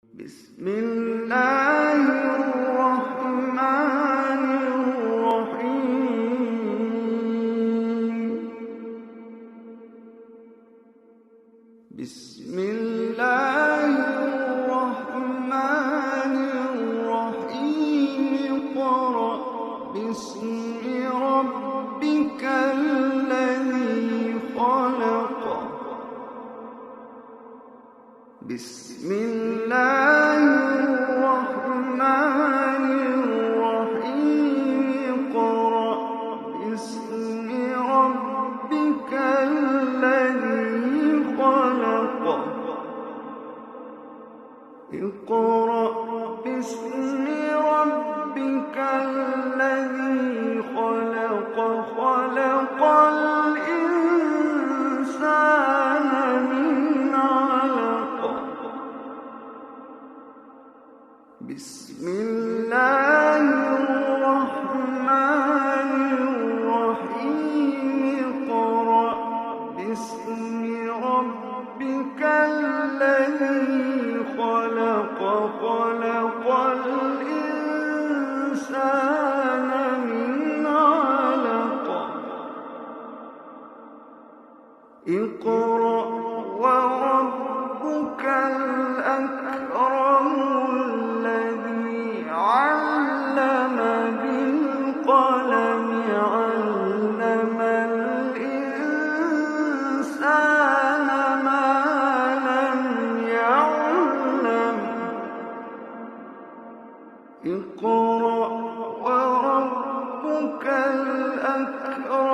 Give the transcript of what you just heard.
بسم الله الرحمن الرحيم. بسم الله الرحمن الرحيم. اقرأ باسم ربك الذي خلق. بسم الله الرحمن الرحيم. اقرأ باسم ربك الذي خلق. اقرأ باسم ربك الذي خلق. خلق الإنسان من علق. بسم الله الرحمن الرحيم. اقرأ باسم ربك الذي خلق. خلق الإنسان من علق. اقرأ وربك الأكرم الذي علم بالقلم. علم الإنسان ما لم يعلم. اقرأ وربك الأكرم